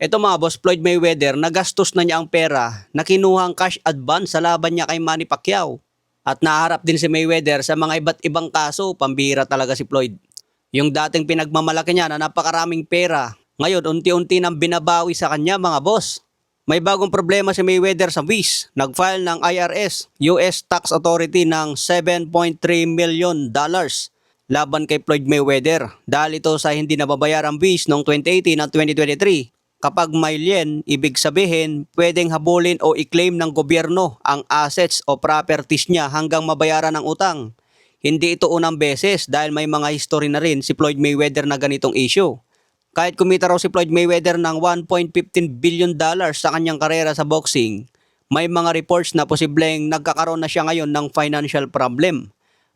Eto mga boss, Floyd Mayweather, nagastos na niya ang pera na kinuhang cash advance sa laban niya kay Manny Pacquiao. At naharap din si Mayweather sa mga iba't ibang kaso, pambira talaga si Floyd. Yung dating pinagmamalaki niya na napakaraming pera, ngayon unti-unti nang binabawi sa kanya mga boss. May bagong problema si Mayweather sa WIS. Nag-file ng IRS, US Tax Authority ng $7.3 million laban kay Floyd Mayweather dahil ito sa hindi nababayarang WIS noong 2018 at 2023. Kapag may lien, ibig sabihin pwedeng habulin o i-claim ng gobyerno ang assets o properties niya hanggang mabayaran ang utang. Hindi ito unang beses dahil may mga history na rin si Floyd Mayweather na ganitong issue. Kahit kumita raw si Floyd Mayweather ng $1.15 billion sa kanyang karera sa boxing, may mga reports na posibleng nagkakaroon na siya ngayon ng financial problem.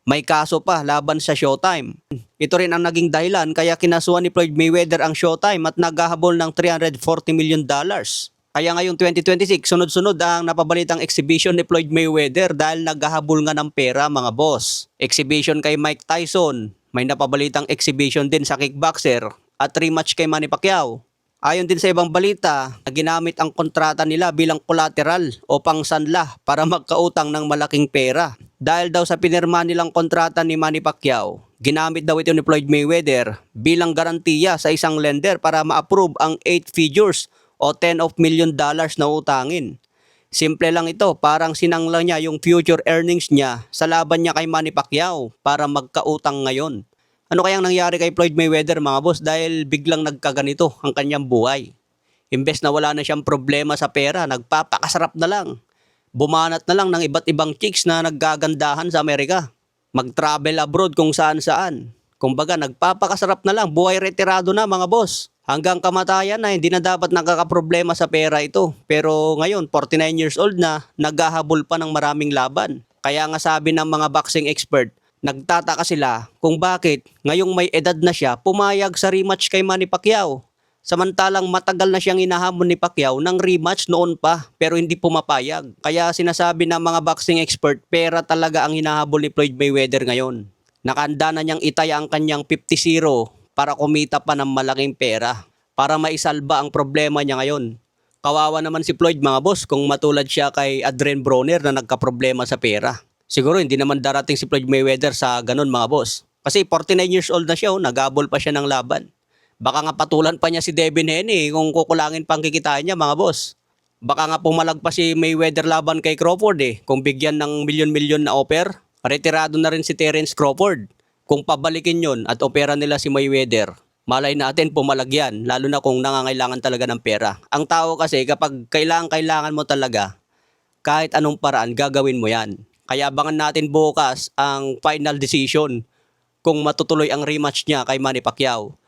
May kaso pa laban sa Showtime. Ito rin ang naging dahilan kaya kinasuhan ni Floyd Mayweather ang Showtime at naghahabol ng $340 million. Kaya ngayong 2026, sunod-sunod ang napabalitang exhibition ni Floyd Mayweather dahil naghahabol nga ng pera mga boss. Exhibition kay Mike Tyson, may napabalitang exhibition din sa kickboxer at rematch kay Manny Pacquiao. Ayon din sa ibang balita, ginamit ang kontrata nila bilang collateral o pangsanla para magkautang ng malaking pera. Dahil daw sa pinirma nilang kontrata ni Manny Pacquiao, ginamit daw ito ni Floyd Mayweather bilang garantiya sa isang lender para ma-approve ang 8 figures o $10 million na utangin. Simple lang ito, parang sinangla niya yung future earnings niya sa laban niya kay Manny Pacquiao para magkautang ngayon. Ano kayang nangyari kay Floyd Mayweather mga boss dahil biglang nagkaganito ang kanyang buhay? Imbes na wala na siyang problema sa pera, nagpapakasarap na lang. Bumanat na lang ng iba't ibang chicks na naggagandahan sa Amerika. Mag-travel abroad kung saan-saan. Kumbaga nagpapakasarap na lang, buhay retirado na mga boss. Hanggang kamatayan na hindi na dapat nakakaproblema sa pera ito. Pero ngayon 49 years old na, naghahabol pa ng maraming laban. Kaya nga sabi ng mga boxing expert, nagtataka sila kung bakit ngayong may edad na siya pumayag sa rematch kay Manny Pacquiao. Samantalang matagal na siyang hinahamon ni Pacquiao ng rematch noon pa pero hindi pumapayag. Kaya sinasabi ng mga boxing expert, pera talaga ang hinahabol ni Floyd Mayweather ngayon. Nakahanda na niyang itaya ang kanyang 50-0 para kumita pa ng malaking pera para maisalba ang problema niya ngayon. Kawawa naman si Floyd mga boss kung matulad siya kay Adrian Broner na nagkaproblema sa pera. Siguro hindi naman darating si Floyd Mayweather sa ganun mga boss. Kasi 49 years old na siya, naghabol pa siya ng laban. Baka nga patulan pa niya si Devin Haney kung kukulangin pang kikitain niya mga boss. Baka nga pumalag pa si Mayweather laban kay Crawford kung bigyan ng milyon-milyon na offer. Retirado na rin si Terence Crawford. Kung pabalikin yon at opera nila si Mayweather, malay natin pumalag yan, lalo na kung nangangailangan talaga ng pera. Ang tao kasi kapag kailangan mo talaga, kahit anong paraan gagawin mo yan. Kaya abangan natin bukas ang final decision kung matutuloy ang rematch niya kay Manny Pacquiao.